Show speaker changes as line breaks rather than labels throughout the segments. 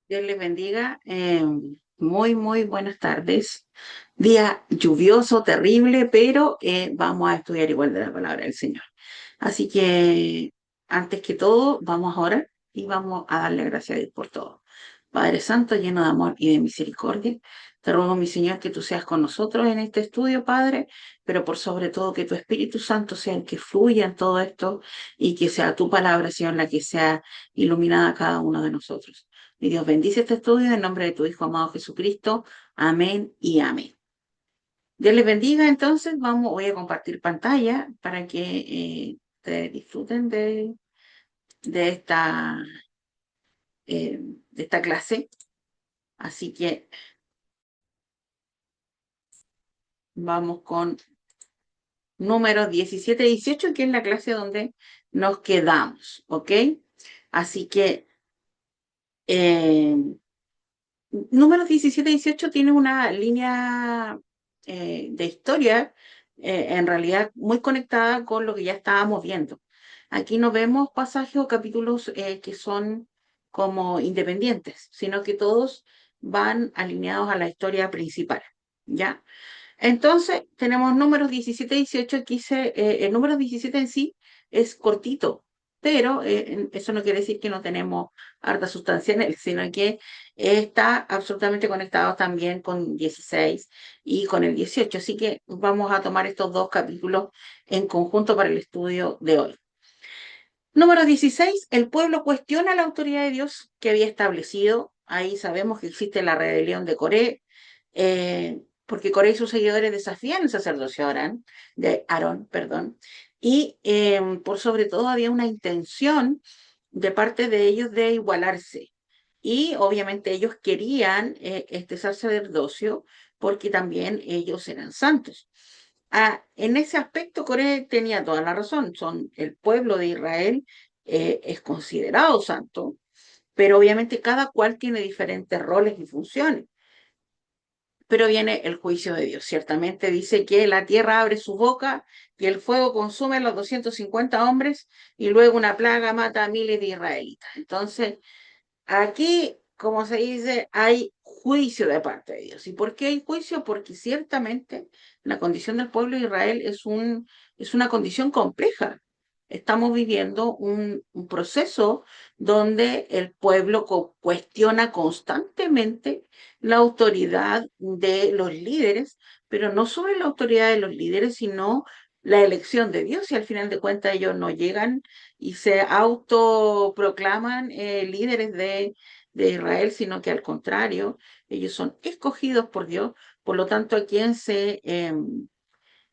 Dios les bendiga. Muy buenas tardes. Día lluvioso, terrible, pero vamos a estudiar igual de la palabra del Señor. Así que, antes que todo, vamos a orar y vamos a darle gracias a Dios por todo. Padre Santo, lleno de amor y de misericordia, te ruego, mi Señor, que tú seas con nosotros en este estudio, Padre, pero por sobre todo que tu Espíritu Santo sea el que fluya en todo esto y que sea tu palabra, Señor, la que sea iluminada a cada uno de nosotros. Mi Dios bendice este estudio en nombre de tu Hijo amado Jesucristo. Amén y amén. Dios les bendiga, entonces voy a compartir pantalla para que ustedes disfruten de esta, de esta clase. Así que vamos con números 17 y 18, que es la clase donde nos quedamos, ¿ok? Así que eh, números 17 y 18 tiene una línea de historia, en realidad muy conectada con lo que ya estábamos viendo. Aquí no vemos pasajes o capítulos que son como independientes, sino que todos van alineados a la historia principal, ¿ya? Entonces, tenemos números 17 y 18. Aquí el número 17 en sí es cortito, pero eso no quiere decir que no tenemos harta sustancia en él, sino que está absolutamente conectado también con 16 y con el 18. Así que vamos a tomar estos dos capítulos en conjunto para el estudio de hoy. Número 16, el pueblo cuestiona la autoridad de Dios que había establecido. Ahí sabemos que existe la rebelión de Coré, porque Coré y sus seguidores desafían el sacerdocio de Aarón, perdón, y por sobre todo había una intención de parte de ellos de igualarse. Y obviamente ellos querían este sacerdocio porque también ellos eran santos. En ese aspecto, Coré tenía toda la razón. El pueblo de Israel es considerado santo, pero obviamente cada cual tiene diferentes roles y funciones. Pero viene el juicio de Dios. Ciertamente dice que la tierra abre su boca y el fuego consume a los 250 hombres y luego una plaga mata a miles de israelitas. Entonces, aquí, como se dice, hay juicio de parte de Dios. ¿Y por qué hay juicio? Porque ciertamente la condición del pueblo de Israel es una condición compleja. Estamos viviendo un proceso donde el pueblo cuestiona constantemente la autoridad de los líderes, pero no sobre la autoridad de los líderes, sino la elección de Dios. Y al final de cuentas ellos no llegan y se autoproclaman líderes de Israel, sino que al contrario, ellos son escogidos por Dios. Por lo tanto, a quien se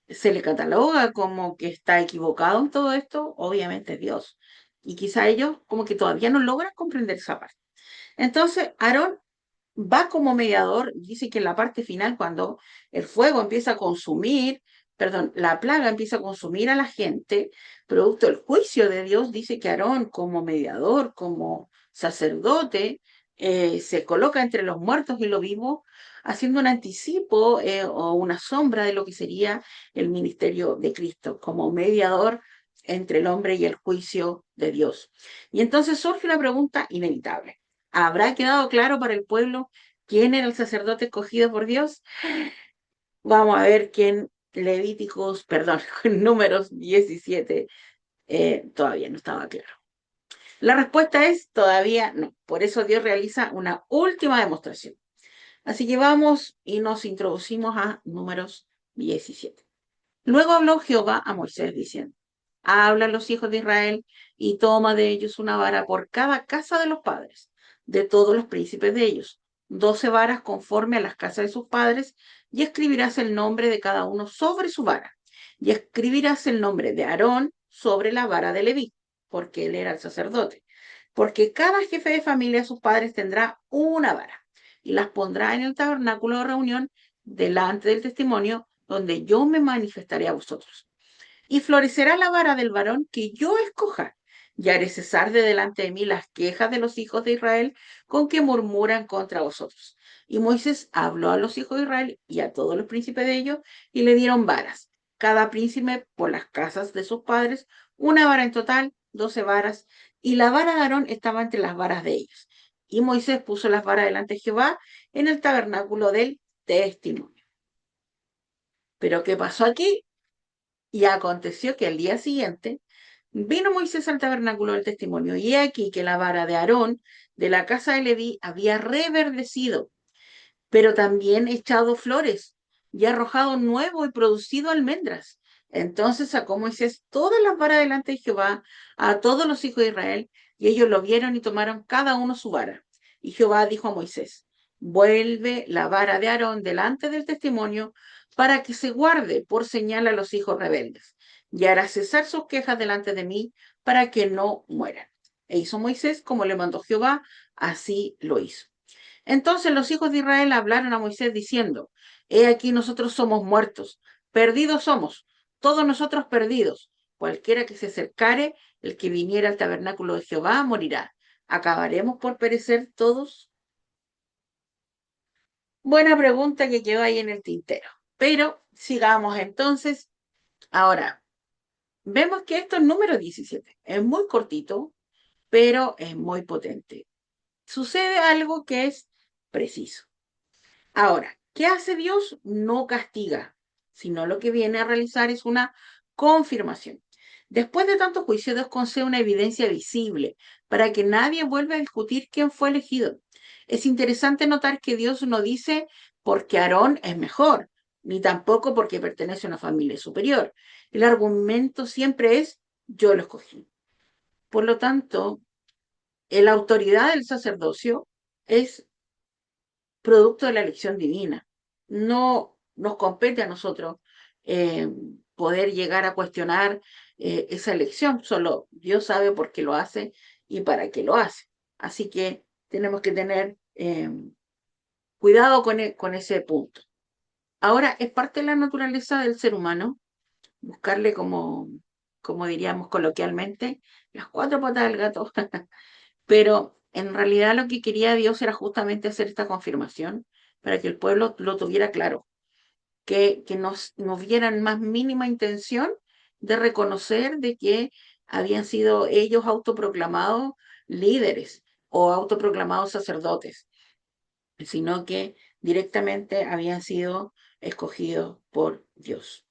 le cataloga como que está equivocado en todo esto, obviamente es Dios. Y quizá ellos como que todavía no logran comprender esa parte. Entonces, Aarón va como mediador, dice que en la parte final, cuando el fuego empieza a consumir, perdón, la plaga empieza a consumir a la gente, producto del juicio de Dios, dice que Aarón como mediador, como sacerdote, se coloca entre los muertos y los vivos, haciendo un anticipo o una sombra de lo que sería el ministerio de Cristo, como mediador entre el hombre y el juicio de Dios. Y entonces surge una pregunta inevitable. ¿Habrá quedado claro para el pueblo quién era el sacerdote escogido por Dios? Vamos a ver quién Levíticos, perdón, Números 17 todavía no estaba claro. La respuesta es todavía no. Por eso Dios realiza una última demostración. Así que vamos y nos introducimos a Números 17. Luego habló Jehová a Moisés diciendo: habla a los hijos de Israel y toma de ellos una vara por cada casa de los padres, de todos los príncipes de ellos, 12 varas conforme a las casas de sus padres, y escribirás el nombre de cada uno sobre su vara, y escribirás el nombre de Aarón sobre la vara de Leví, porque él era el sacerdote. Porque cada jefe de familia de sus padres tendrá una vara, y las pondrá en el tabernáculo de reunión delante del testimonio, donde yo me manifestaré a vosotros. Y florecerá la vara del varón que yo escoja, y haré cesar de delante de mí las quejas de los hijos de Israel con que murmuran contra vosotros. Y Moisés habló a los hijos de Israel y a todos los príncipes de ellos, y le dieron varas, cada príncipe por las casas de sus padres, una vara en total, 12 varas, y la vara de Aarón estaba entre las varas de ellos. Y Moisés puso las varas delante de Jehová en el tabernáculo del testimonio. Pero ¿qué pasó aquí? Y aconteció que al día siguiente vino Moisés al tabernáculo del testimonio, y he aquí que la vara de Aarón de la casa de Leví había reverdecido, pero también echado flores, y arrojado nuevo y producido almendras. Entonces sacó Moisés todas las varas delante de Jehová a todos los hijos de Israel, y ellos lo vieron y tomaron cada uno su vara. Y Jehová dijo a Moisés: vuelve la vara de Aarón delante del testimonio, para que se guarde por señal a los hijos rebeldes, y hará cesar sus quejas delante de mí, para que no mueran. E hizo Moisés como le mandó Jehová, así lo hizo. Entonces los hijos de Israel hablaron a Moisés diciendo: he aquí, nosotros somos muertos, perdidos somos, todos nosotros perdidos. Cualquiera que se acercare, el que viniera al tabernáculo de Jehová, morirá. ¿Acabaremos por perecer todos? Buena pregunta que quedó ahí en el tintero. Pero sigamos entonces. Ahora, vemos que esto es número 17. Es muy cortito, pero es muy potente. Sucede algo que es preciso. Ahora, ¿qué hace Dios? No castiga, sino lo que viene a realizar es una confirmación. Después de tanto juicio, Dios concede una evidencia visible para que nadie vuelva a discutir quién fue elegido. Es interesante notar que Dios no dice porque Aarón es mejor, ni tampoco porque pertenece a una familia superior. El argumento siempre es: yo lo escogí. Por lo tanto, la autoridad del sacerdocio es producto de la elección divina. No nos compete a nosotros eh, poder llegar a cuestionar esa elección, solo Dios sabe por qué lo hace y para qué lo hace. Así que tenemos que tener cuidado con ese punto. Ahora, es parte de la naturaleza del ser humano buscarle, como diríamos coloquialmente, las cuatro patas del gato. Pero en realidad lo que quería Dios era justamente hacer esta confirmación para que el pueblo lo tuviera claro, que no vieran más mínima intención de reconocer de que habían sido ellos autoproclamados líderes o autoproclamados sacerdotes, sino que directamente habían sido escogidos por Dios.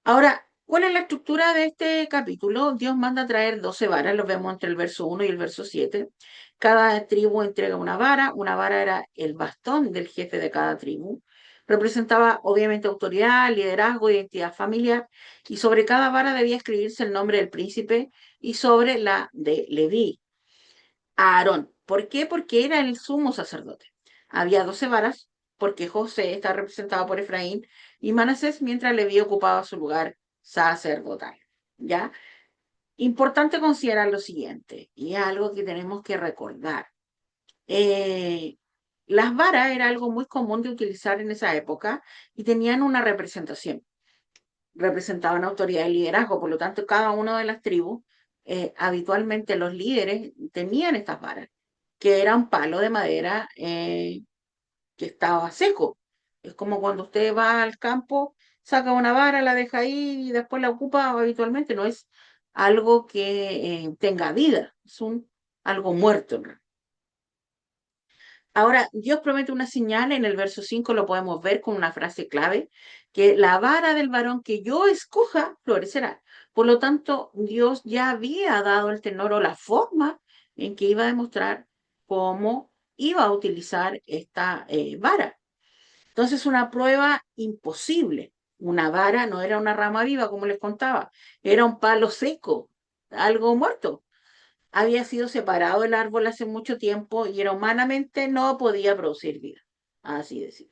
Ahora, ¿cuál es la estructura de este capítulo? Dios manda a traer 12 varas, los vemos entre el verso 1 y el verso 7. Cada tribu entrega una vara era el bastón del jefe de cada tribu. Representaba obviamente autoridad, liderazgo, identidad familiar, y sobre cada vara debía escribirse el nombre del príncipe y sobre la de Leví, Aarón. ¿Por qué? Porque era el sumo sacerdote. Había 12 varas, porque José está representado por Efraín y Manasés, mientras Leví ocupaba su lugar sacerdotal. ¿Ya? Importante considerar lo siguiente, y es algo que tenemos que recordar. Eh, las varas era algo muy común de utilizar en esa época y tenían una representación. Representaban autoridad y liderazgo, por lo tanto, cada una de las tribus, habitualmente los líderes tenían estas varas, que era un palo de madera que estaba seco. Es como cuando usted va al campo, saca una vara, la deja ahí y después la ocupa habitualmente. No es algo que tenga vida, es algo muerto, ¿no? Ahora, Dios promete una señal, en el verso 5 lo podemos ver con una frase clave, que la vara del varón que yo escoja florecerá. Por lo tanto, Dios ya había dado el tenor o la forma en que iba a demostrar cómo iba a utilizar esta vara. Entonces, una prueba imposible. Una vara no era una rama viva, como les contaba, era un palo seco, algo muerto. Había sido separado del árbol hace mucho tiempo y era humanamente no podía producir vida. Así decir.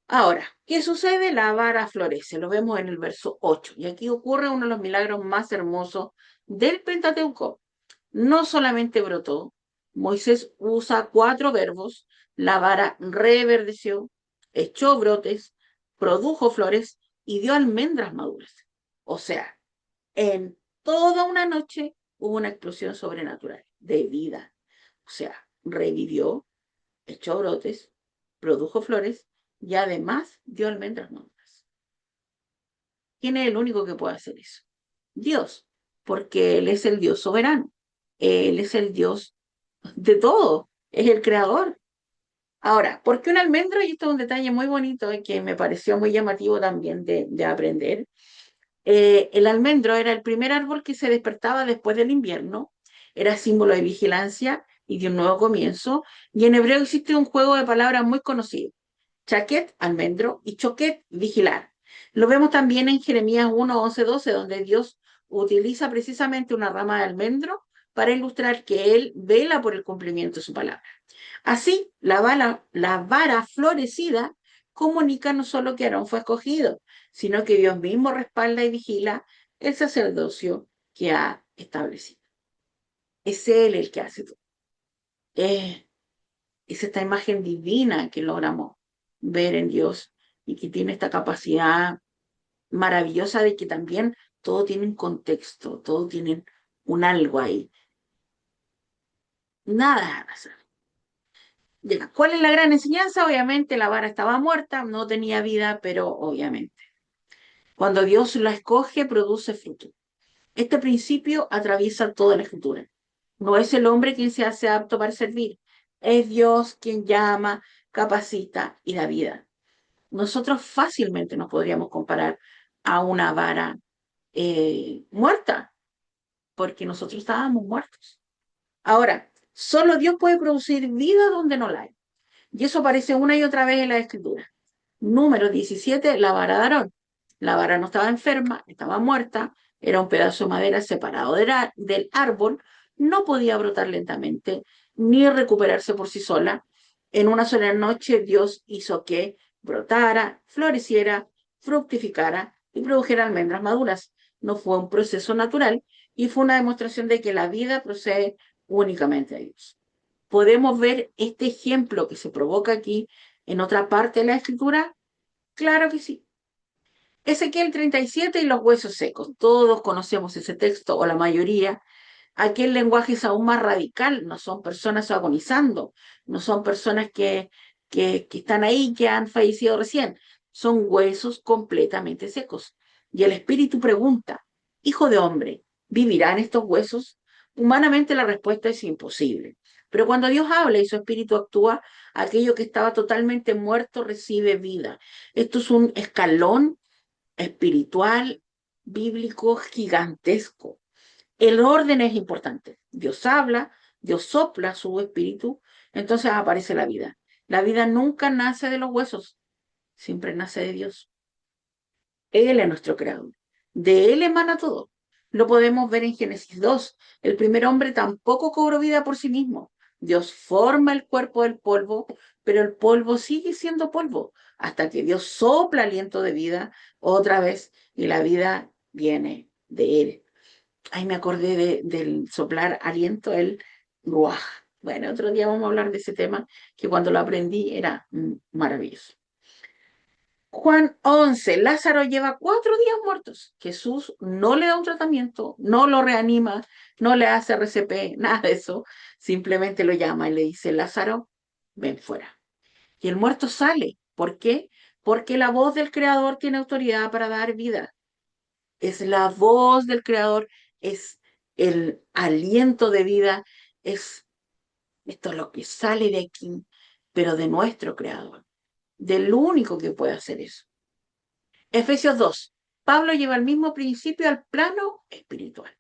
Ahora, ¿qué sucede? La vara florece, lo vemos en el verso 8. Y aquí ocurre uno de los milagros más hermosos del Pentateuco. No solamente brotó, Moisés usa cuatro verbos: la vara reverdeció, echó brotes, produjo flores y dio almendras maduras. O sea, en toda una noche hubo una explosión sobrenatural de vida. O sea, revivió, echó brotes, produjo flores y además dio almendras maduras. ¿Quién es el único que puede hacer eso? Dios, porque Él es el Dios soberano. Él es el Dios de todo, es el creador. Ahora, ¿por qué un almendro? Y esto es un detalle muy bonito y que me pareció muy llamativo también de aprender. El almendro era el primer árbol que se despertaba después del invierno, era símbolo de vigilancia y de un nuevo comienzo, y en hebreo existe un juego de palabras muy conocido: chaquet, almendro, y choquet, vigilar. Lo vemos también en Jeremías 1, 11, 12, donde Dios utiliza precisamente una rama de almendro para ilustrar que Él vela por el cumplimiento de su palabra. Así, la vara florecida comunica no solo que Aarón fue escogido, sino que Dios mismo respalda y vigila el sacerdocio que ha establecido. Es Él el que hace todo. Es esta imagen divina que logramos ver en Dios y que tiene esta capacidad maravillosa de que también todo tiene un contexto, todo tiene un algo ahí. Nada al azar. Ya, ¿cuál es la gran enseñanza? Obviamente la vara estaba muerta, no tenía vida, pero obviamente. Cuando Dios la escoge, produce fruto. Este principio atraviesa toda la escritura. No es el hombre quien se hace apto para servir, es Dios quien llama, capacita y da vida. Nosotros fácilmente nos podríamos comparar a una vara muerta, porque nosotros estábamos muertos. Ahora, solo Dios puede producir vida donde no la hay. Y eso aparece una y otra vez en la escritura. Número 17, la vara de Aarón. La vara no estaba enferma, estaba muerta, era un pedazo de madera separado del árbol, no podía brotar lentamente ni recuperarse por sí sola. En una sola noche Dios hizo que brotara, floreciera, fructificara y produjera almendras maduras. No fue un proceso natural y fue una demostración de que la vida procede únicamente de Dios. ¿Podemos ver este ejemplo que se provoca aquí en otra parte de la escritura? Claro que sí. Ezequiel 37 y los huesos secos. Todos conocemos ese texto, o la mayoría. Aquí el lenguaje es aún más radical. No son personas agonizando, no son personas que están ahí, que han fallecido recién. Son huesos completamente secos. Y el Espíritu pregunta: Hijo de hombre, ¿vivirán estos huesos? Humanamente la respuesta es imposible. Pero cuando Dios habla y su Espíritu actúa, aquello que estaba totalmente muerto recibe vida. Esto es un escalón espiritual, bíblico, gigantesco. El orden es importante. Dios habla, Dios sopla su espíritu, entonces aparece la vida. La vida nunca nace de los huesos, siempre nace de Dios. Él es nuestro creador. De Él emana todo. Lo podemos ver en Génesis 2. El primer hombre tampoco cobró vida por sí mismo. Dios forma el cuerpo del polvo, pero el polvo sigue siendo polvo hasta que Dios sopla aliento de vida otra vez y la vida viene de Él. Ahí me acordé del soplar aliento, el ruaj. Bueno, otro día vamos a hablar de ese tema que cuando lo aprendí era maravilloso. Juan 11, Lázaro lleva 4 días muertos. Jesús no le da un tratamiento, no lo reanima, no le hace RCP, nada de eso. Simplemente lo llama y le dice: Lázaro, ven fuera. Y el muerto sale. ¿Por qué? Porque la voz del Creador tiene autoridad para dar vida. Es la voz del Creador, es el aliento de vida, es esto lo que sale de aquí, pero de nuestro Creador, del único que puede hacer eso. Efesios 2. Pablo lleva el mismo principio al plano espiritual.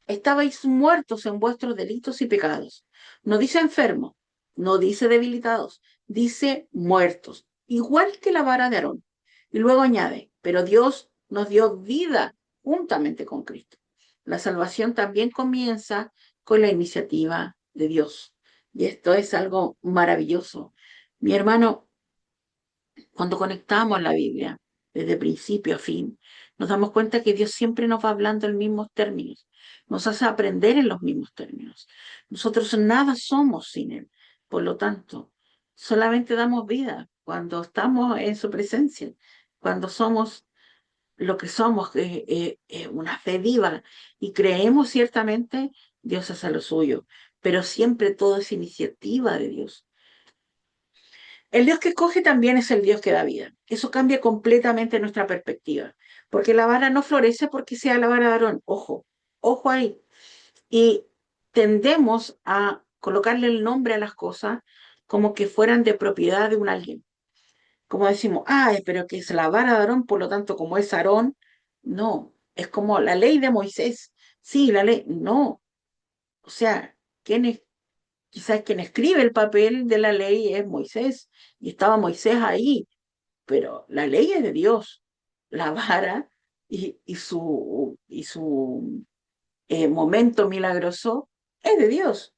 Estabais muertos en vuestros delitos y pecados. No dice enfermos, no dice debilitados, dice muertos, igual que la vara de Aarón. Y luego añade: pero Dios nos dio vida juntamente con Cristo. La salvación también comienza con la iniciativa de Dios. Y esto es algo maravilloso. Mi hermano, cuando conectamos la Biblia desde principio a fin, nos damos cuenta que Dios siempre nos va hablando en mismos términos, nos hace aprender en los mismos términos. Nosotros nada somos sin Él, por lo tanto, solamente damos vida cuando estamos en su presencia, cuando somos lo que somos, una fe viva, y creemos ciertamente. Dios hace lo suyo, pero siempre todo es iniciativa de Dios. El Dios que escoge también es el Dios que da vida. Eso cambia completamente nuestra perspectiva, porque la vara no florece porque sea la vara de Aarón. Ojo, ojo ahí. Y tendemos a colocarle el nombre a las cosas como que fueran de propiedad de un alguien. Como decimos, ay, pero que es la vara de Aarón, por lo tanto, como es Aarón, no, es como la ley de Moisés. Sí, la ley, no. O sea, quizás quien escribe el papel de la ley es Moisés, y estaba Moisés ahí, pero la ley es de Dios. La vara y su momento milagroso es de Dios.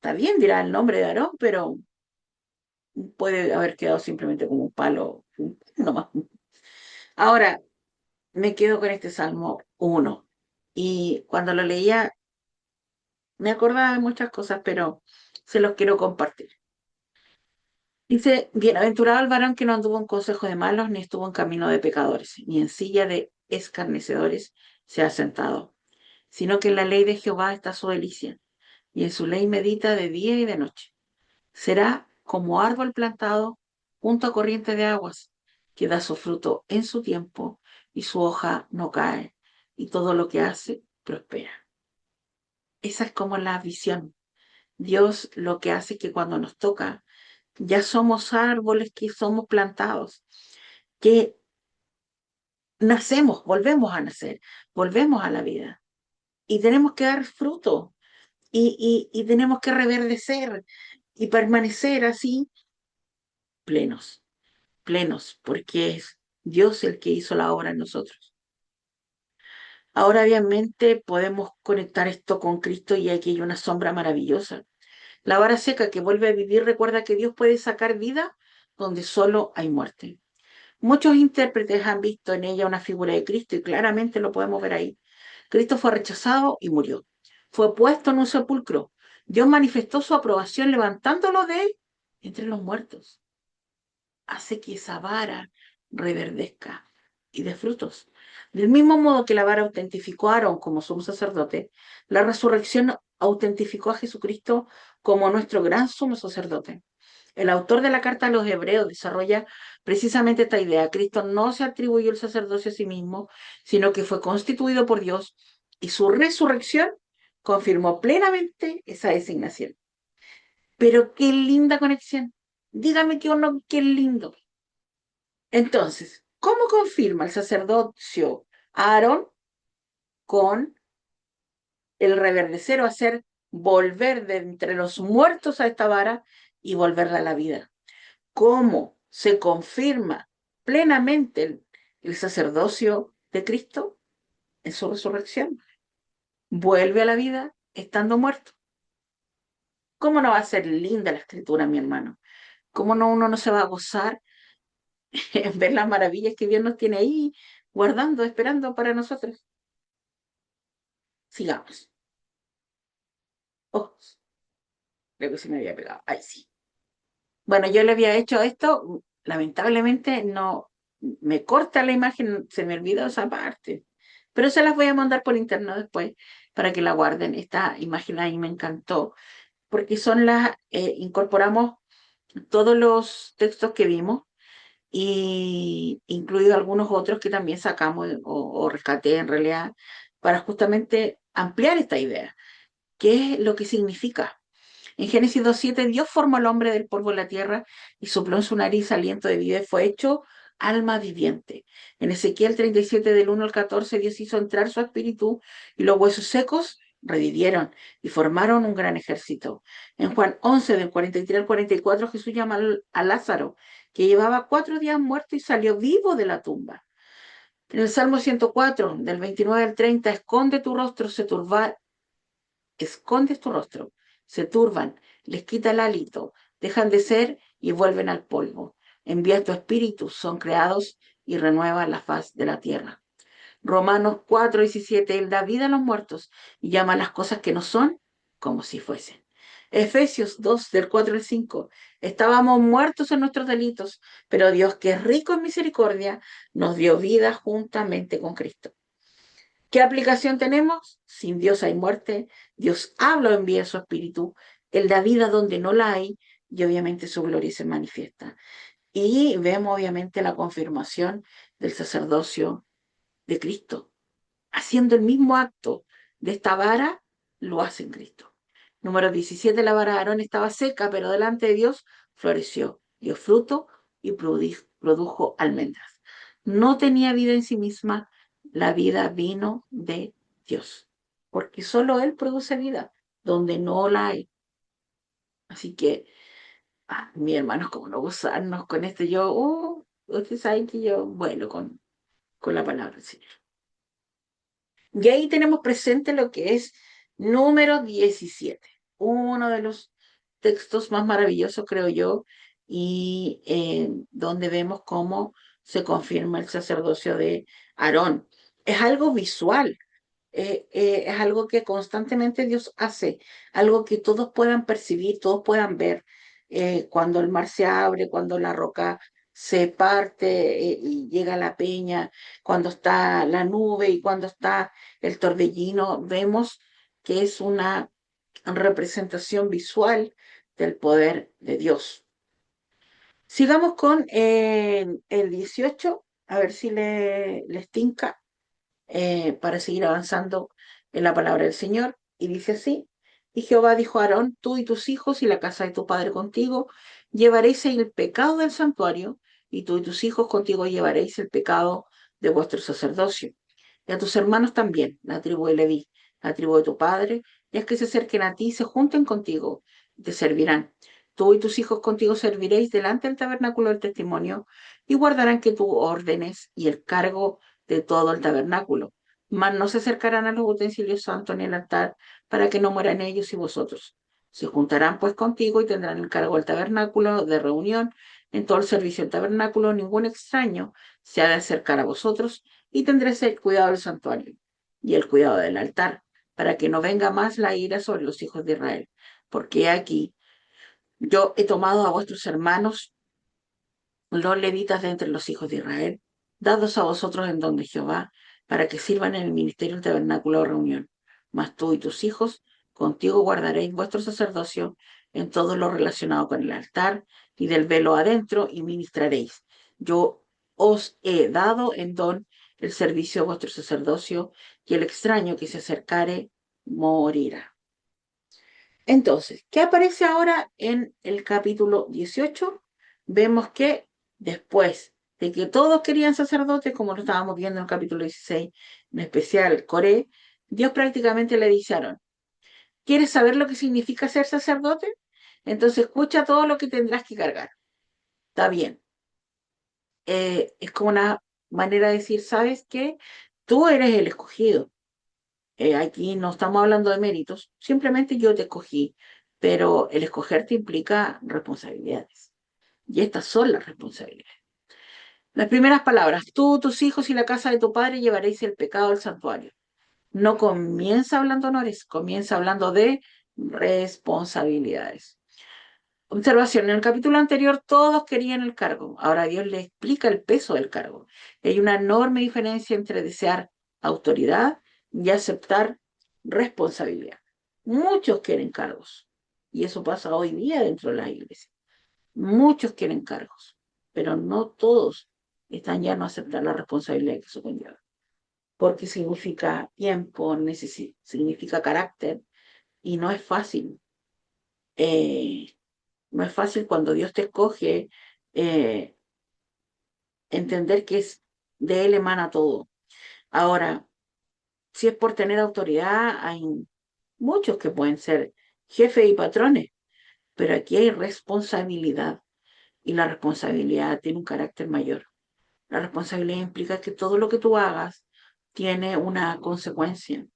Está bien, dirá el nombre de Aarón, pero puede haber quedado simplemente como un palo, nomás. Ahora, me quedo con este Salmo 1. Y cuando lo leía, me acordaba de muchas cosas, pero se los quiero compartir. Dice, bienaventurado el varón que no anduvo en consejo de malos, ni estuvo en camino de pecadores, ni en silla de escarnecedores se ha sentado, sino que en la ley de Jehová está su delicia, y en su ley medita de día y de noche. Será como árbol plantado junto a corriente de aguas, que da su fruto en su tiempo, y su hoja no cae, y todo lo que hace prospera. Esa es como la visión. Dios lo que hace es que cuando nos toca, ya somos árboles que somos plantados, que nacemos, volvemos a nacer, volvemos a la vida y tenemos que dar fruto y tenemos que reverdecer y permanecer así plenos, plenos, porque es Dios el que hizo la obra en nosotros. Ahora obviamente podemos conectar esto con Cristo y aquí hay una sombra maravillosa. La vara seca que vuelve a vivir recuerda que Dios puede sacar vida donde solo hay muerte. Muchos intérpretes han visto en ella una figura de Cristo y claramente lo podemos ver ahí. Cristo fue rechazado y murió. Fue puesto en un sepulcro. Dios manifestó su aprobación levantándolo de él entre los muertos. Hace que esa vara reverdezca y dé frutos. Del mismo modo que la vara autentificó a Aarón como sumo sacerdote, la resurrección autentificó a Jesucristo como nuestro gran sumo sacerdote. El autor de la carta a los Hebreos desarrolla precisamente esta idea. Cristo no se atribuyó el sacerdocio a sí mismo, sino que fue constituido por Dios y su resurrección confirmó plenamente esa designación. Pero qué linda conexión. Dígame que uno, qué lindo. Entonces, ¿cómo confirma el sacerdocio a Aarón con el reverdecer o hacer volver de entre los muertos a esta vara y volverla a la vida? ¿Cómo se confirma plenamente el sacerdocio de Cristo en su resurrección? Vuelve a la vida estando muerto. ¿Cómo no va a ser linda la escritura, mi hermano? ¿Cómo no uno no se va a gozar en ver las maravillas que Dios nos tiene ahí guardando, esperando para nosotros? Sigamos. Oh, creo que se me había pegado. Ay, sí. Bueno, yo le había hecho esto, lamentablemente no, me corta la imagen, se me olvidó esa parte, pero se las voy a mandar por internet después para que la guarden. Esta imagen ahí me encantó, porque incorporamos todos los textos que vimos y incluido algunos otros que también sacamos o rescaté en realidad para justamente ampliar esta idea. ¿Qué es lo que significa? En Génesis 2:7, Dios formó al hombre del polvo de la tierra y sopló en su nariz aliento de vida y fue hecho alma viviente. En Ezequiel 37, del 1 al 14, Dios hizo entrar su espíritu y los huesos secos revivieron y formaron un gran ejército. En Juan 11, del 43 al 44, Jesús llama a Lázaro, que llevaba 4 días muerto y salió vivo de la tumba. En el Salmo 104, del 29 al 30, escondes tu rostro, se turban, les quita el hálito, dejan de ser y vuelven al polvo. Envía tu espíritu, son creados y renueva la faz de la tierra. Romanos 4:17, Él da vida a los muertos y llama a las cosas que no son como si fuesen. Efesios 2, del 4 al 5, estábamos muertos en nuestros delitos, pero Dios, que es rico en misericordia, nos dio vida juntamente con Cristo. ¿Qué aplicación tenemos? Sin Dios hay muerte. Dios habla o envía su espíritu. Él da vida donde no la hay y obviamente su gloria se manifiesta. Y vemos obviamente la confirmación del sacerdocio de Cristo. Haciendo el mismo acto de esta vara, lo hace en Cristo. Número 17, la vara de Aarón estaba seca, pero delante de Dios floreció, dio fruto y produjo almendras. No tenía vida en sí misma, la vida vino de Dios, porque solo Él produce vida, donde no la hay. Así que, mi hermano, como no gozarnos con esto, ustedes saben que yo vuelo con la palabra del Señor. Y ahí tenemos presente lo que es número 17, uno de los textos más maravillosos, creo yo, y donde vemos cómo se confirma el sacerdocio de Aarón. Es algo visual, es algo que constantemente Dios hace, algo que todos puedan percibir, todos puedan ver. Cuando el mar se abre, cuando la roca se parte y llega la peña, cuando está la nube y cuando está el torbellino, vemos que es una representación visual del poder de Dios. Sigamos con el 18, a ver si les tinca para seguir avanzando en la palabra del Señor. Y dice así, y Jehová dijo a Aarón, tú y tus hijos y la casa de tu padre contigo, llevaréis el pecado del santuario, y tú y tus hijos contigo llevaréis el pecado de vuestro sacerdocio. Y a tus hermanos también, la tribu de Leví, la tribu de tu padre, y es que se acerquen a ti y se junten contigo, y te servirán. Tú y tus hijos contigo serviréis delante del tabernáculo del testimonio, y guardarán que tú órdenes y el cargo de todo el tabernáculo. Mas no se acercarán a los utensilios santos ni al altar, para que no mueran ellos y vosotros. Se juntarán pues contigo y tendrán el cargo del tabernáculo de reunión. En todo el servicio del tabernáculo, ningún extraño se ha de acercar a vosotros, y tendréis el cuidado del santuario y el cuidado del altar, para que no venga más la ira sobre los hijos de Israel. Porque aquí yo he tomado a vuestros hermanos los levitas de entre los hijos de Israel, dados a vosotros en don de Jehová, para que sirvan en el ministerio del tabernáculo de reunión. Mas tú y tus hijos contigo guardaréis vuestro sacerdocio en todo lo relacionado con el altar y del velo adentro, y ministraréis. Yo os he dado en don el servicio de vuestro sacerdocio, y el extraño que se acercare morirá. Entonces, ¿qué aparece ahora en el capítulo 18? Vemos que después de que todos querían sacerdotes, como lo estábamos viendo en el capítulo 16, en especial Coré, Dios prácticamente le dice a Aarón, ¿quieres saber lo que significa ser sacerdote? Entonces escucha todo lo que tendrás que cargar. Está bien. Es como una manera de decir, ¿sabes qué? Tú eres el escogido. Aquí no estamos hablando de méritos, simplemente yo te escogí, pero el escogerte implica responsabilidades. Y estas son las responsabilidades. Las primeras palabras, tú, tus hijos y la casa de tu padre llevaréis el pecado al santuario. No comienza hablando honores, comienza hablando de responsabilidades. Observación, en el capítulo anterior todos querían el cargo, ahora Dios le explica el peso del cargo. Hay una enorme diferencia entre desear autoridad y aceptar responsabilidad. Muchos quieren cargos, y eso pasa hoy día dentro de las iglesias. Muchos quieren cargos, pero no todos están ya no aceptar la responsabilidad que eso conlleva, porque significa tiempo, significa carácter, y no es fácil. Eh, no es fácil cuando Dios te escoge eh, entender que es de Él emana todo. Ahora, si es por tener autoridad, hay muchos que pueden ser jefes y patrones, pero aquí hay responsabilidad, y la responsabilidad tiene un carácter mayor. La responsabilidad implica que todo lo que tú hagas tiene una consecuencia,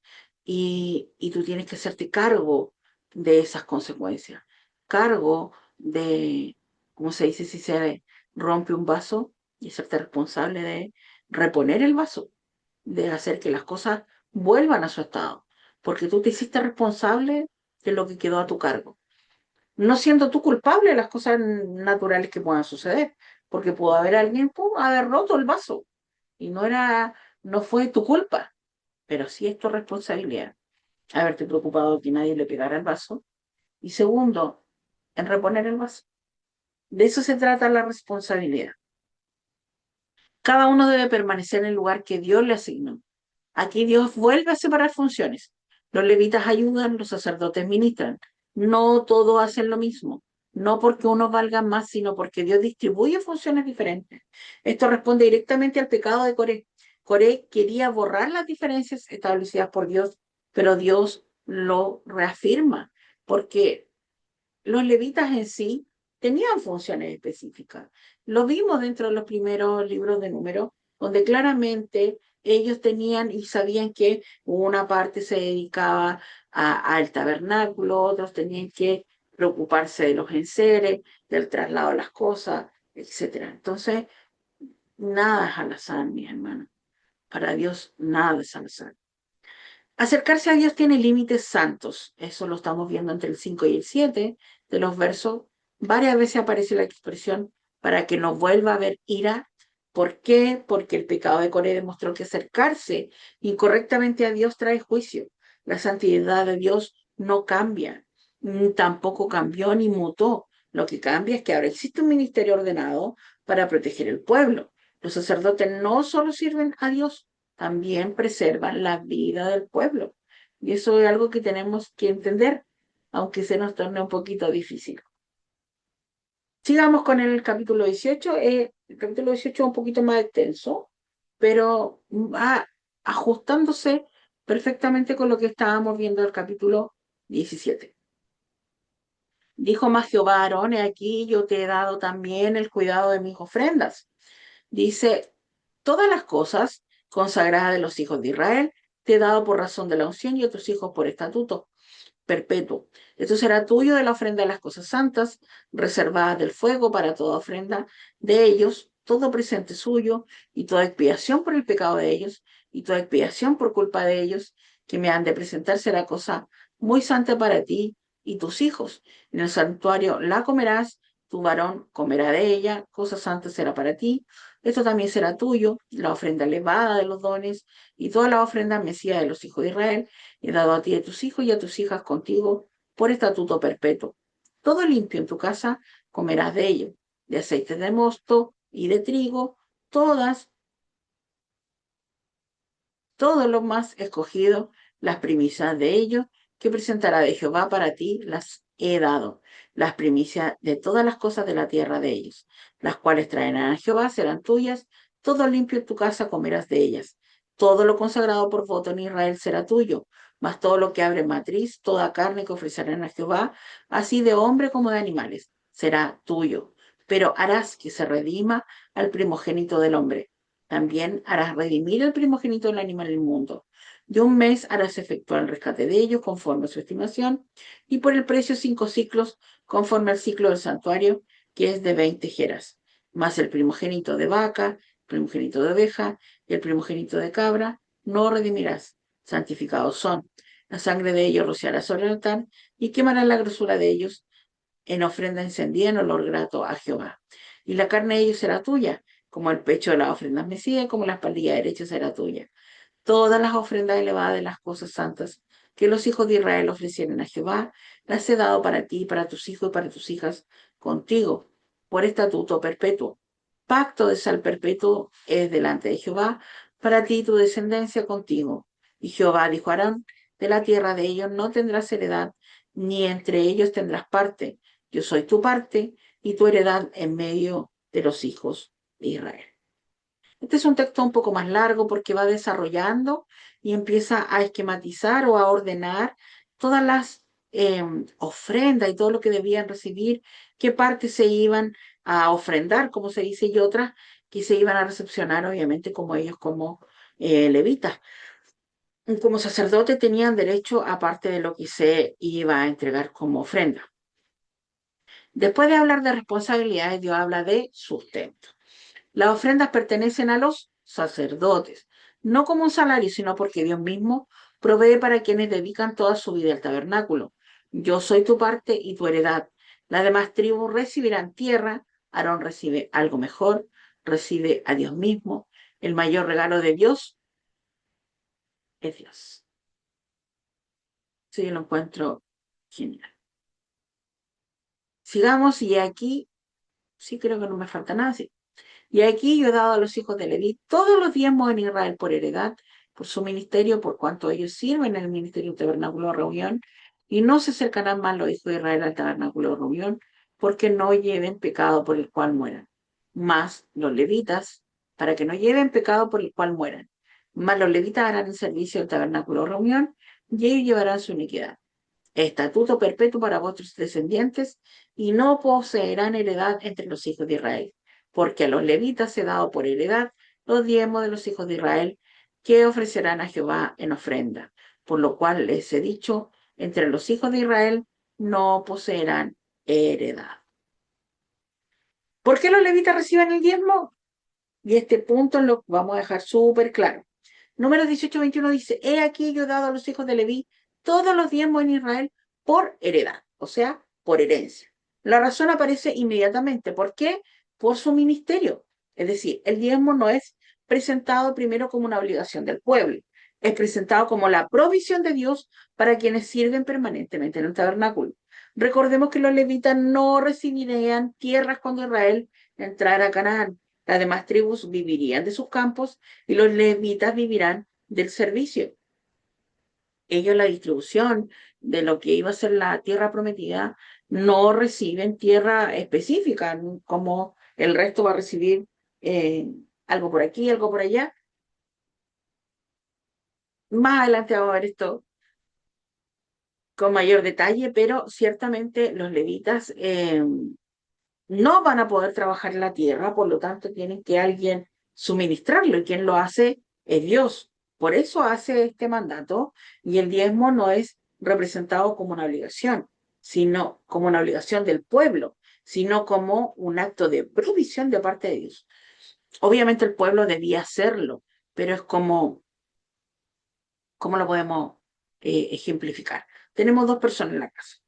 y tú tienes que hacerte cargo de esas consecuencias, cargo de, ¿cómo se dice? Si se rompe un vaso, y hacerte responsable de reponer el vaso, de hacer que las cosas vuelvan a su estado, porque tú te hiciste responsable de lo que quedó a tu cargo, no siendo tú culpable de las cosas naturales que puedan suceder, porque pudo haber alguien, pum, haber roto el vaso, y no fue tu culpa, pero sí es tu responsabilidad haberte preocupado que nadie le pegara el vaso, y segundo, en reponer el vaso. De eso se trata la responsabilidad. Cada uno debe permanecer en el lugar que Dios le asignó. Aquí Dios vuelve a separar funciones. Los levitas ayudan, los sacerdotes ministran. No todos hacen lo mismo. No porque uno valga más, sino porque Dios distribuye funciones diferentes. Esto responde directamente al pecado de Coré. Coré quería borrar las diferencias establecidas por Dios, pero Dios lo reafirma, porque los levitas en sí tenían funciones específicas. Lo vimos dentro de los primeros libros de Números, donde claramente ellos tenían y sabían que una parte se dedicaba al tabernáculo, otros tenían que preocuparse de los enseres, del traslado de las cosas, etcétera. Entonces, nada es al azar, mis hermanos. Para Dios, nada es al azar. Acercarse a Dios tiene límites santos. Eso lo estamos viendo entre el 5 y el 7 de los versos. Varias veces aparece la expresión para que no vuelva a haber ira. ¿Por qué? Porque el pecado de Coré demostró que acercarse incorrectamente a Dios trae juicio. La santidad de Dios no cambia, tampoco cambió ni mutó. Lo que cambia es que ahora existe un ministerio ordenado para proteger el pueblo. Los sacerdotes no solo sirven a Dios, también preservan la vida del pueblo. Y eso es algo que tenemos que entender, aunque se nos torne un poquito difícil. Sigamos con el capítulo 18. El capítulo 18 es un poquito más extenso, pero va ajustándose perfectamente con lo que estábamos viendo del capítulo 17. Dijo más Jehová a Aarón: he aquí yo te he dado también el cuidado de mis ofrendas. Dice: todas las cosas consagradas de los hijos de Israel te he dado por razón de la unción y a tus hijos por estatuto perpetuo. Esto será tuyo de la ofrenda de las cosas santas, reservadas del fuego para toda ofrenda de ellos, todo presente suyo y toda expiación por el pecado de ellos y toda expiación por culpa de ellos que me han de presentar será cosa muy santa para ti y tus hijos. En el santuario la comerás, tu varón comerá de ella, cosa santa será para ti. Esto también será tuyo, la ofrenda elevada de los dones y toda la ofrenda mecida de los hijos de Israel he dado a ti, a tus hijos y a tus hijas contigo por estatuto perpetuo. Todo limpio en tu casa comerás de ello, de aceite de mosto y de trigo, todas, todo lo más escogido, las primicias de ellos, que presentará de Jehová para ti, las he dado, las primicias de todas las cosas de la tierra de ellos, las cuales traerán a Jehová serán tuyas, todo limpio en tu casa comerás de ellas. Todo lo consagrado por voto en Israel será tuyo, mas todo lo que abre matriz, toda carne que ofrecerán a Jehová, así de hombre como de animales, será tuyo. Pero harás que se redima al primogénito del hombre. También harás redimir el primogénito del animal inmundo. De un mes harás efectuar el rescate de ellos conforme a su estimación, y por el precio 5 siclos, conforme al ciclo del santuario, que es de 20 jeras, más el primogénito de vaca, el primogénito de oveja y el primogénito de cabra, no redimirás. Santificados son. La sangre de ellos rociarás sobre el altar y quemarás la grosura de ellos en ofrenda encendida en olor grato a Jehová. Y la carne de ellos será tuya, como el pecho de las ofrendas mecidas, como la espaldilla derecha será tuya. Todas las ofrendas elevadas de las cosas santas que los hijos de Israel ofrecieron a Jehová, las he dado para ti, para tus hijos y para tus hijas contigo, por estatuto perpetuo. Pacto de sal perpetuo es delante de Jehová, para ti y tu descendencia contigo. Y Jehová dijo a Aarón: de la tierra de ellos no tendrás heredad, ni entre ellos tendrás parte. Yo soy tu parte y tu heredad en medio de los hijos de Israel. Este es un texto un poco más largo porque va desarrollando y empieza a esquematizar o a ordenar todas las ofrendas y todo lo que debían recibir, qué partes se iban a ofrendar, como se dice, y otras que se iban a recepcionar, obviamente, como ellos como levitas. Como sacerdote tenían derecho aparte de lo que se iba a entregar como ofrenda. Después de hablar de responsabilidades, Dios habla de sustento. Las ofrendas pertenecen a los sacerdotes, no como un salario, sino porque Dios mismo provee para quienes dedican toda su vida al tabernáculo. Yo soy tu parte y tu heredad. Las demás tribus recibirán tierra, Aarón recibe algo mejor, recibe a Dios mismo. El mayor regalo de Dios es Dios. Sí, lo encuentro genial. Sigamos y aquí, sí creo que no me falta nada, sí. Y aquí yo he dado a los hijos de Leví todos los diezmos en Israel por heredad, por su ministerio, por cuanto ellos sirven en el ministerio del tabernáculo de reunión, y no se acercarán más los hijos de Israel al tabernáculo de reunión, porque no lleven pecado por el cual mueran. Más los levitas, para que no lleven pecado por el cual mueran. Más los levitas harán el servicio del tabernáculo de reunión, y ellos llevarán su iniquidad. Estatuto perpetuo para vuestros descendientes, y no poseerán heredad entre los hijos de Israel, porque a los levitas he dado por heredad los diezmos de los hijos de Israel, que ofrecerán a Jehová en ofrenda, por lo cual les he dicho, entre los hijos de Israel no poseerán heredad. ¿Por qué los levitas reciben el diezmo? Y este punto lo vamos a dejar súper claro. Número 18-21 dice, he aquí yo he dado a los hijos de Leví todos los diezmos en Israel por heredad, o sea, por herencia. La razón aparece inmediatamente. ¿Por qué? Por su ministerio. Es decir, el diezmo no es presentado primero como una obligación del pueblo, es presentado como la provisión de Dios para quienes sirven permanentemente en el tabernáculo. Recordemos que los levitas no recibirían tierras cuando Israel entrara a Canaán. Las demás tribus vivirían de sus campos y los levitas vivirán del servicio. Ellos la distribución de lo que iba a ser la tierra prometida no reciben tierra específica, como el resto va a recibir algo por aquí, algo por allá. Más adelante vamos a ver esto con mayor detalle, pero ciertamente los levitas no van a poder trabajar la tierra, por lo tanto tienen que alguien suministrarlo y quien lo hace es Dios. Por eso hace este mandato y el diezmo no es representado como una obligación, sino como una obligación del pueblo, sino como un acto de provisión de parte de Dios. Obviamente el pueblo debía hacerlo, pero es como, ¿cómo lo podemos ejemplificar? Tenemos dos personas en la casa.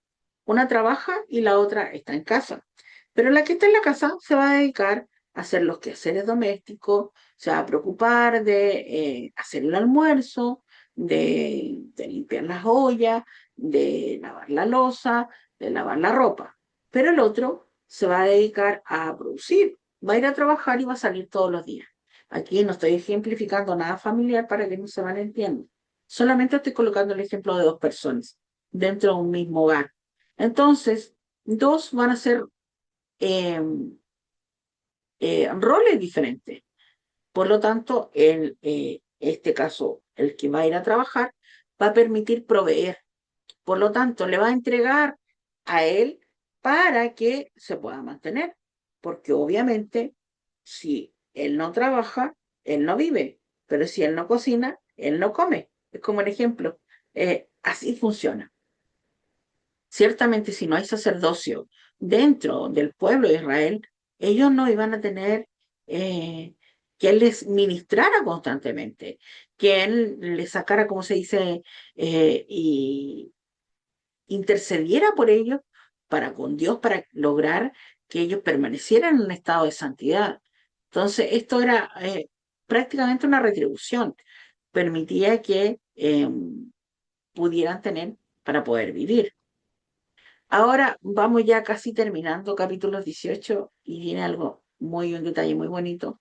Una trabaja y la otra está en casa. Pero la que está en la casa se va a dedicar a hacer los quehaceres domésticos, se va a preocupar de hacer el almuerzo, de limpiar las ollas, de lavar la loza, de lavar la ropa. Pero el otro se va a dedicar a producir, va a ir a trabajar y va a salir todos los días. Aquí no estoy ejemplificando nada familiar para que no se malentienda. Solamente estoy colocando el ejemplo de dos personas dentro de un mismo hogar. Entonces, dos van a ser eh, roles diferentes. Por lo tanto, en este caso, el que va a ir a trabajar va a permitir proveer. Por lo tanto, le va a entregar a él para que se pueda mantener. Porque obviamente, si él no trabaja, él no vive. Pero si él no cocina, él no come. Es como el ejemplo. Así funciona. Ciertamente, si no hay sacerdocio dentro del pueblo de Israel, ellos no iban a tener que él les ministrara constantemente, que él les sacara, como se dice, y intercediera por ellos para con Dios, para lograr que ellos permanecieran en un estado de santidad. Entonces, esto era prácticamente una retribución, permitía que pudieran tener para poder vivir. Ahora vamos ya casi terminando capítulo 18 y viene algo un detalle muy bonito.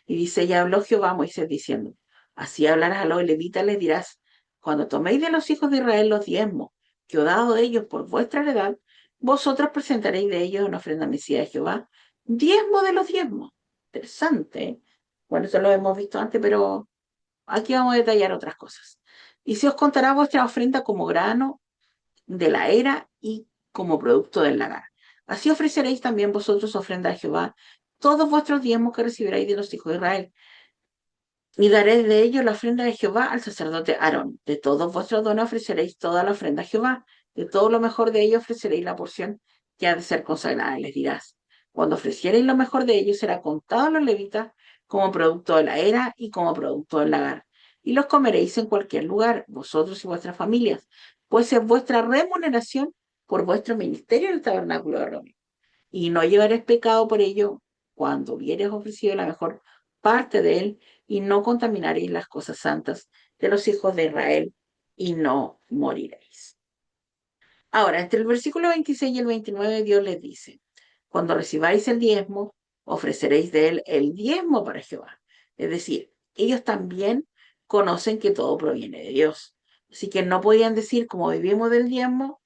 Y dice, ya habló Jehová a Moisés diciendo, así hablarás a los levitas, les dirás, cuando toméis de los hijos de Israel los diezmos que os he dado de ellos por vuestra heredad, vosotros presentaréis de ellos una ofrenda mecida a Jehová, diezmo de los diezmos. Interesante, ¿eh? Bueno, eso lo hemos visto antes, pero aquí vamos a detallar otras cosas. Y se os contará vuestra ofrenda como grano de la era y como producto del lagar. Así ofreceréis también vosotros ofrenda a Jehová todos vuestros diezmos que recibiréis de los hijos de Israel. Y daréis de ellos la ofrenda de Jehová al sacerdote Aarón. De todos vuestros dones ofreceréis toda la ofrenda a Jehová. De todo lo mejor de ellos ofreceréis la porción que ha de ser consagrada. Y les dirás, cuando ofreciereis lo mejor de ellos será contado a los levitas como producto de la era y como producto del lagar. Y los comeréis en cualquier lugar, vosotros y vuestras familias, pues es vuestra remuneración por vuestro ministerio en el tabernáculo de reunión. Y no llevaréis pecado por ello cuando hubiereis ofrecido la mejor parte de él, y no contaminaréis las cosas santas de los hijos de Israel, y no moriréis. Ahora, entre el versículo 26 y el 29, Dios les dice, cuando recibáis el diezmo, ofreceréis de él el diezmo para Jehová. Es decir, ellos también conocen que todo proviene de Dios. Así que no podían decir, como vivimos del diezmo,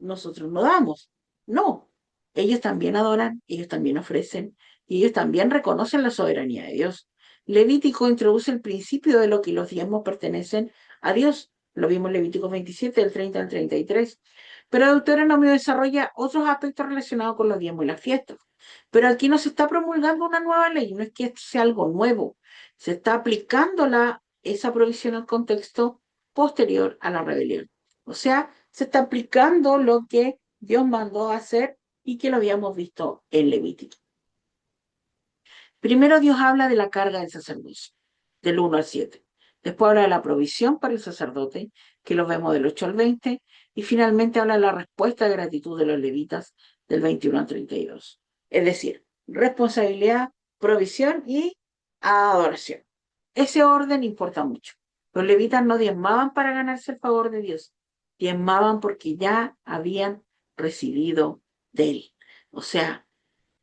nosotros no damos. No, ellos también adoran, ellos también ofrecen y ellos también reconocen la soberanía de Dios. Levítico introduce el principio de lo que los diezmos pertenecen a Dios. Lo vimos en Levítico 27, del 30 al 33. Pero Deuteronomio desarrolla otros aspectos relacionados con los diezmos y las fiestas. Pero aquí no se está promulgando una nueva ley, no es que esto sea algo nuevo. Se está aplicando esa provisión al contexto posterior a la rebelión. O sea, se está aplicando lo que Dios mandó a hacer y que lo habíamos visto en Levítico. Primero Dios habla de la carga del sacerdocio, del 1 al 7. Después habla de la provisión para el sacerdote, que lo vemos del 8 al 20. Y finalmente habla de la respuesta de gratitud de los levitas, del 21 al 32. Es decir, responsabilidad, provisión y adoración. Ese orden importa mucho. Los levitas no diezmaban para ganarse el favor de Dios, diezmaban porque ya habían recibido de él. O sea,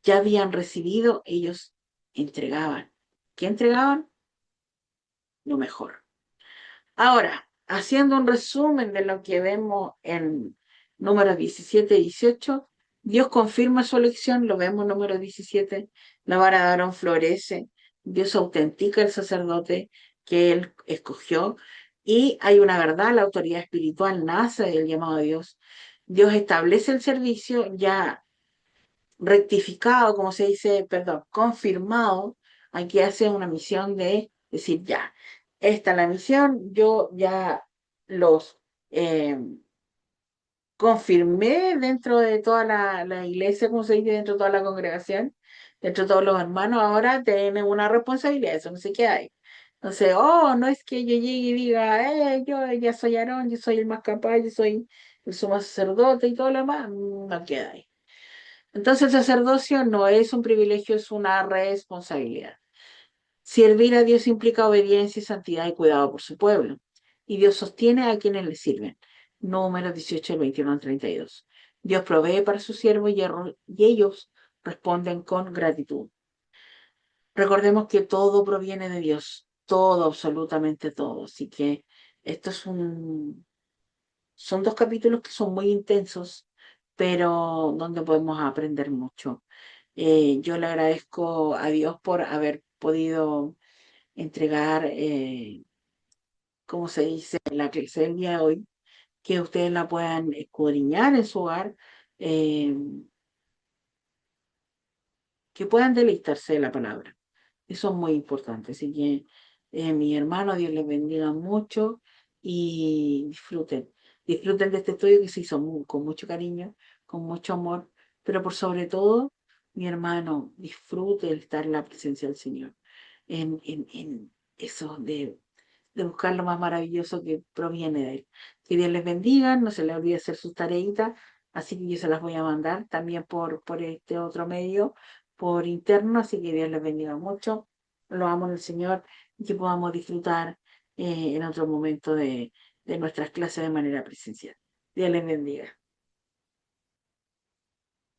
ya habían recibido, ellos entregaban. ¿Qué entregaban? Lo mejor. Ahora, haciendo un resumen de lo que vemos en números 17 y 18, Dios confirma su elección, lo vemos en número 17, la vara de Aarón florece, Dios autentica el sacerdote que él escogió y hay una verdad, la autoridad espiritual nace del llamado de Dios. Dios establece el servicio ya rectificado, como se dice, perdón, confirmado. Aquí hace una misión de decir, ya, esta es la misión, yo ya los eh, confirmé dentro de toda la iglesia, como se dice, dentro de toda la congregación, dentro de todos los hermanos, ahora tienen una responsabilidad, eso no se queda ahí. Entonces, oh, no es que yo llegue y diga, yo ya soy Aarón, yo soy el más capaz, yo soy el sumo sacerdote y todo lo demás, no queda ahí. Entonces el sacerdocio no es un privilegio, es una responsabilidad. Servir a Dios implica obediencia y santidad y cuidado por su pueblo. Y Dios sostiene a quienes le sirven. Números 18, 21 al 32. Dios provee para sus siervos y ellos responden con gratitud. Recordemos que todo proviene de Dios, todo, absolutamente todo. Así que esto son dos capítulos que son muy intensos, pero donde podemos aprender mucho. Yo le agradezco a Dios por haber podido entregar, como se dice, la clase del día de hoy, que ustedes la puedan escudriñar en su hogar, eh, que puedan deleitarse de la palabra. Eso es muy importante. Así que, mi hermano, Dios les bendiga mucho y disfruten. Disfruten de este estudio que se hizo con mucho cariño, con mucho amor, pero por sobre todo, mi hermano, disfrute el estar en la presencia del Señor, en eso de buscar lo más maravilloso que proviene de Él. Que Dios les bendiga, no se les olvide hacer sus tareitas, así que yo se las voy a mandar también por este otro medio, por interno, así que Dios les bendiga mucho, lo amo en el Señor y que podamos disfrutar en otro momento de nuestras clases de manera presencial. Dios les bendiga.